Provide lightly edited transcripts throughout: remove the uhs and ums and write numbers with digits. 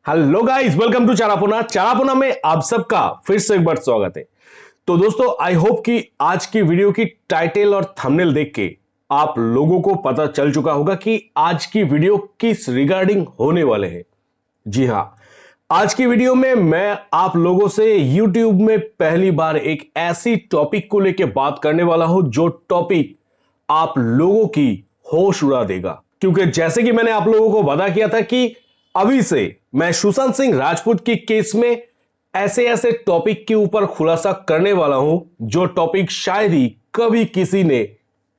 Hello guys, welcome to चारापोना। चारापोना में आप सबका फिर से एक बार स्वागत है। तो दोस्तों, आई होप कि आज की वीडियो की टाइटल और थंबनेल देख के आप लोगों को पता चल चुका होगा कि आज की वीडियो किस रिगार्डिंग होने वाले हैं। जी हां, आज की वीडियो में मैं आप लोगों से YouTube में पहली बार एक ऐसी टॉपिक को लेकर बात करने वाला हूं जो टॉपिक आप लोगों की होश उड़ा देगा। क्योंकि जैसे कि मैंने आप लोगों को वादा किया था कि अभी से मैं सुशांत सिंह राजपूत की केस में ऐसे ऐसे टॉपिक के ऊपर खुलासा करने वाला हूं जो टॉपिक शायद ही कभी किसी ने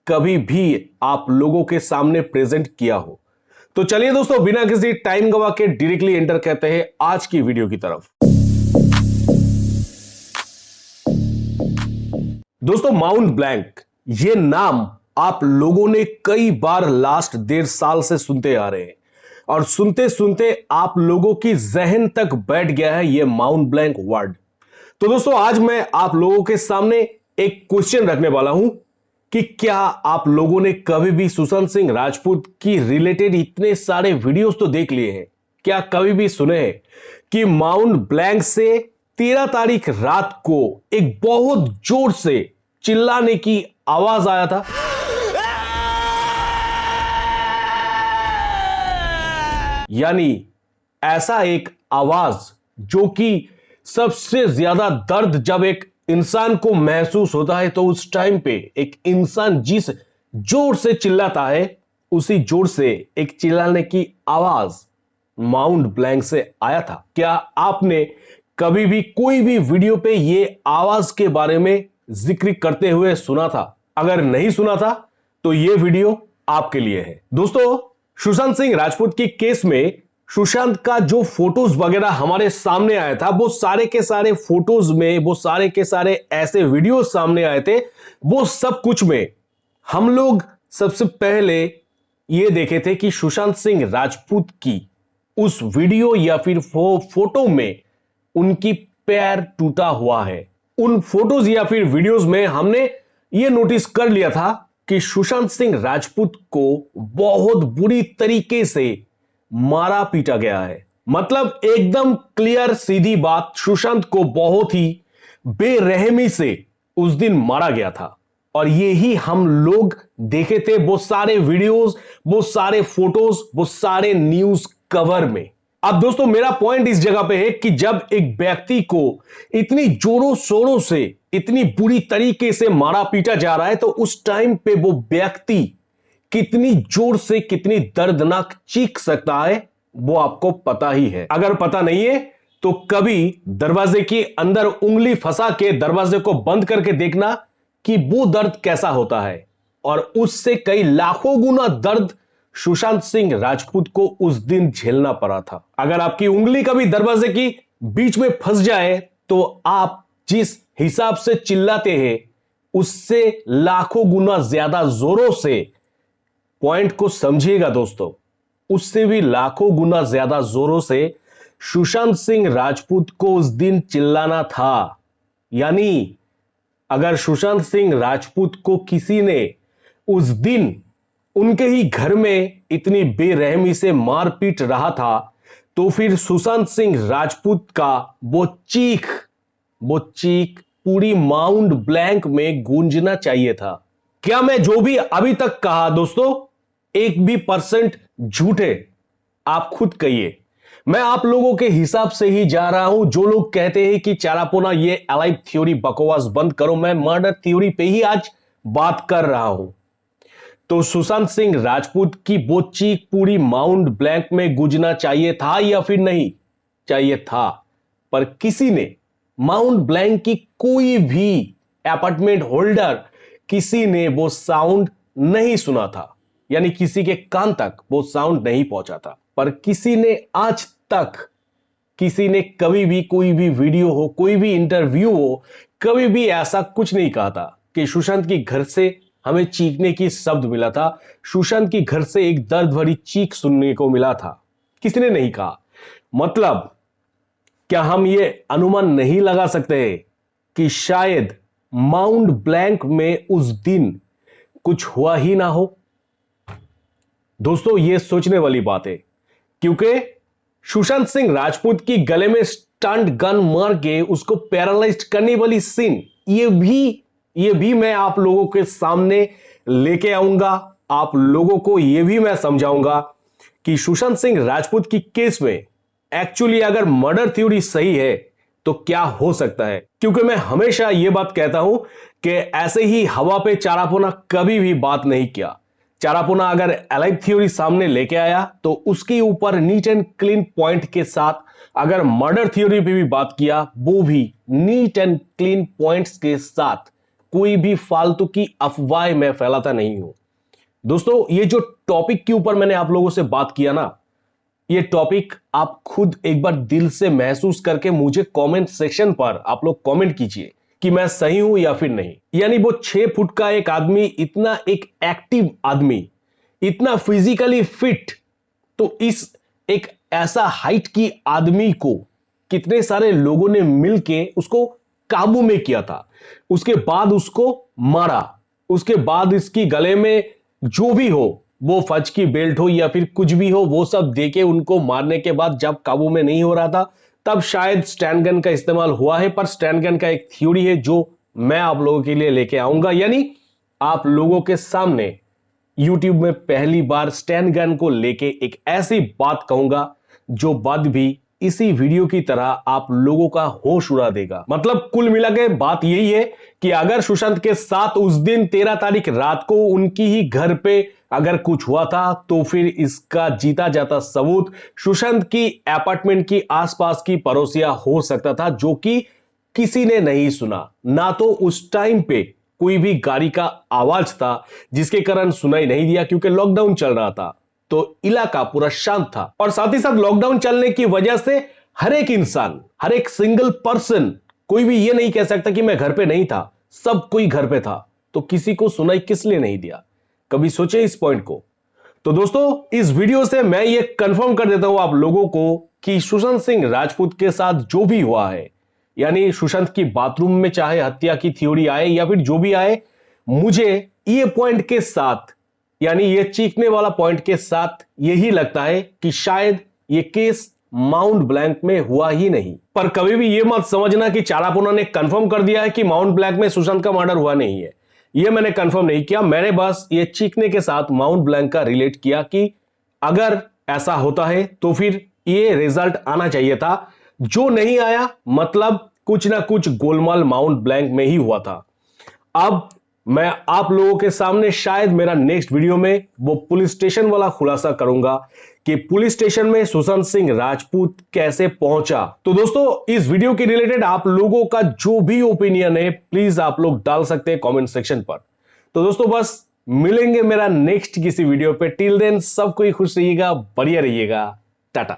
कभी भी आप लोगों के सामने प्रेजेंट किया हो। तो चलिए दोस्तों, बिना किसी टाइम गवा के डायरेक्टली एंटर करते हैं आज की वीडियो की तरफ। दोस्तों, माउंट ब्लैंक ये नाम आप लोगों ने कई बार लास्ट 1.5 साल से सुनते आ रहे हैं और सुनते सुनते आप लोगों की जहन तक बैठ गया है ये माउंट ब्लैंक वर्ड। तो दोस्तों, आज मैं आप लोगों के सामने एक क्वेश्चन रखने वाला हूं कि क्या आप लोगों ने कभी भी सुशांत सिंह राजपूत की रिलेटेड इतने सारे वीडियोस तो देख लिए हैं, क्या कभी भी सुने हैं कि माउंट ब्लैंक से 13 तारीख रात को एक बहुत जोर से चिल्लाने की आवाज आया था? यानी ऐसा एक आवाज जो कि सबसे ज्यादा दर्द जब एक इंसान को महसूस होता है तो उस टाइम पे एक इंसान जिस जोर से चिल्लाता है उसी जोर से एक चिल्लाने की आवाज माउंट ब्लैंक से आया था। क्या आपने कभी भी कोई भी वीडियो पे ये आवाज के बारे में जिक्र करते हुए सुना था? अगर नहीं सुना था तो ये वीडियो आपके लिए है। दोस्तों, सुशांत सिंह राजपूत की केस में सुशांत का जो फोटोज वगैरह हमारे सामने आया था, वो सारे के सारे फोटोज में, वो सारे के सारे ऐसे वीडियो सामने आए थे, वो सब कुछ में हम लोग सबसे पहले ये देखे थे कि सुशांत सिंह राजपूत की उस वीडियो या फिर फोटो में उनकी पैर टूटा हुआ है। उन फोटोज या फिर वीडियोज में हमने ये नोटिस कर लिया था कि सुशांत सिंह राजपूत को बहुत बुरी तरीके से मारा पीटा गया है। मतलब एकदम क्लियर सीधी बात, सुशांत को बहुत ही बेरहमी से उस दिन मारा गया था और ये ही हम लोग देखे थे, वो सारे वीडियोस, वो सारे फोटोज, वो सारे न्यूज कवर में। अब दोस्तों, मेरा पॉइंट इस जगह पे है कि जब एक व्यक्ति को इतनी जोरों शोरों से, इतनी बुरी तरीके से मारा पीटा जा रहा है तो उस टाइम पे वो व्यक्ति कितनी जोर से, कितनी दर्दनाक चीख सकता है वो आपको पता ही है। अगर पता नहीं है तो कभी दरवाजे के अंदर उंगली फंसा के दरवाजे को बंद करके देखना कि वो दर्द कैसा होता है। और उससे कई लाखों गुना दर्द सुशांत सिंह राजपूत को उस दिन झेलना पड़ा था। अगर आपकी उंगली कभी दरवाजे की बीच में फंस जाए तो आप जिस हिसाब से चिल्लाते हैं उससे लाखों गुना ज्यादा जोरों से, पॉइंट को समझिएगा दोस्तों, उससे भी लाखों गुना ज्यादा जोरों से सुशांत सिंह राजपूत को उस दिन चिल्लाना था। यानी अगर सुशांत सिंह राजपूत को किसी ने उस दिन उनके ही घर में इतनी बेरहमी से मारपीट रहा था तो फिर सुशांत सिंह राजपूत का वो चीख पूरी माउंट ब्लैंक में गूंजना चाहिए था। क्या मैं जो भी अभी तक कहा दोस्तों एक भी % झूठ है? आप खुद कहिए। मैं आप लोगों के हिसाब से ही जा रहा हूं। जो लोग कहते हैं कि चारापोना ये अलाइव थ्योरी बकवास बंद करो, मैं मर्डर थ्योरी पे ही आज बात कर रहा हूं। तो सुशांत सिंह राजपूत की वो चीख पूरी माउंट ब्लैंक में गूंजना चाहिए था या फिर नहीं चाहिए था? पर किसी ने माउंट ब्लैंक की कोई भी अपार्टमेंट होल्डर, किसी ने वो साउंड नहीं सुना था। यानी किसी के कान तक वो साउंड नहीं पहुंचा था। पर किसी ने आज तक, किसी ने कभी भी कोई भी वीडियो हो, कोई भी इंटरव्यू हो, कभी भी ऐसा कुछ नहीं कहा था कि सुशांत की घर से हमें चीखने की शब्द मिला था, सुशांत की घर से एक दर्द भरी चीख सुनने को मिला था। किसी ने नहीं कहा। मतलब क्या हम ये अनुमान नहीं लगा सकते कि शायद माउंट ब्लैंक में उस दिन कुछ हुआ ही ना हो? दोस्तों, यह सोचने वाली बात है क्योंकि सुशांत सिंह राजपूत की गले में स्टंट गन मार के उसको पैरालाइज्ड करने वाली सीन, ये भी मैं आप लोगों के सामने लेके आऊंगा। आप लोगों को यह भी मैं समझाऊंगा कि सुशांत सिंह राजपूत की केस में एक्चुअली अगर मर्डर थ्योरी सही है तो क्या हो सकता है। क्योंकि मैं हमेशा यह बात कहता हूं कि ऐसे ही हवा पे चारापोना कभी भी बात नहीं किया। चारापोना अगर अलाइव थ्योरी सामने लेके आया तो उसके ऊपर नीट एंड क्लीन पॉइंट के साथ अगर मर्डर थ्योरी पे भी बात किया, वो भी नीट एंड क्लीन पॉइंट्स के साथ, कोई भी फालतू की अफवाह मैं फैलाता नहीं हूं। दोस्तों, ये जो टॉपिक के ऊपर मैंने आप लोगों से बात किया ना, ये टॉपिक आप खुद एक बार दिल से महसूस करके मुझे कमेंट सेक्शन पर आप लोग कमेंट कीजिए कि मैं सही हूं या फिर नहीं। यानी वो 6 फुट का एक आदमी, इतना एक एक्टिव आदमी, इतना फिजिकली फिट, तो इस एक ऐसा हाइट की आदमी को कितने सारे लोगों ने मिलके उसको काबू में किया था, उसके बाद उसको मारा, उसके बाद इसकी गले में जो भी हो, वो फज की बेल्ट हो या फिर कुछ भी हो, वो सब देके उनको मारने के बाद जब काबू में नहीं हो रहा था तब शायद स्टैंड गन का इस्तेमाल हुआ है। पर स्टैंड गन का एक थ्योरी है जो मैं आप लोगों के लिए लेके आऊंगा। यानी आप लोगों के सामने YouTube में पहली बार स्टैंड गन को लेके एक ऐसी बात कहूंगा जो बात भी इसी वीडियो की तरह आप लोगों का होश उड़ा देगा। मतलब कुल मिला के बात यही है कि अगर सुशांत के साथ उस दिन 13 तारीख रात को उनकी ही घर पे अगर कुछ हुआ था तो फिर इसका जीता जाता सबूत सुशांत की अपार्टमेंट की आसपास की पड़ोसियां हो सकता था, जो कि किसी ने नहीं सुना। ना तो उस टाइम पे कोई भी गाड़ी का आवाज था जिसके कारण सुनाई नहीं दिया, क्योंकि लॉकडाउन चल रहा था तो इलाका पूरा शांत था। और साथ ही साथ लॉकडाउन चलने की वजह से हर एक इंसान, हर एक सिंगल पर्सन, कोई भी ये नहीं कह सकता कि मैं घर पे नहीं था, सब कोई घर पे था, तो किसी को सुनाई किस लिए नहीं दिया। कभी सोचे इस पॉइंट को? तो दोस्तों, इस वीडियो से मैं ये कंफर्म कर देता हूं आप लोगों को कि सुशांत सिंह राजपूत के साथ जो भी हुआ है, यानी सुशांत की बाथरूम में चाहे हत्या की थ्योरी आए या फिर जो भी आए, मुझे ये पॉइंट के साथ, यानी ये चीखने वाला पॉइंट के साथ यही लगता है कि शायद ये केस माउंट ब्लैंक में हुआ ही नहीं। पर कभी भी ये मत समझना कि चारापोना ने कंफर्म कर दिया है कि माउंट ब्लैंक में सुशांत का मर्डर हुआ नहीं है। ये मैंने कंफर्म नहीं किया, मैंने बस ये चीखने के साथ माउंट ब्लैंक का रिलेट किया कि अगर ऐसा होता है तो फिर ये रिजल्ट आना चाहिए था। जो नहीं आया, मतलब कुछ ना कुछ गोलमाल माउंट ब्लैंक में ही हुआ था। अब मैं आप लोगों के सामने शायद मेरा नेक्स्ट वीडियो में वो पुलिस स्टेशन वाला खुलासा करूंगा कि पुलिस स्टेशन में सुशांत सिंह राजपूत कैसे पहुंचा। तो दोस्तों, इस वीडियो के रिलेटेड आप लोगों का जो भी ओपिनियन है प्लीज आप लोग डाल सकते हैं कमेंट सेक्शन पर। तो दोस्तों, बस मिलेंगे मेरा नेक्स्ट किसी वीडियो पे। टिल देन सब कोई खुश रहिएगा, बढ़िया रहिएगा।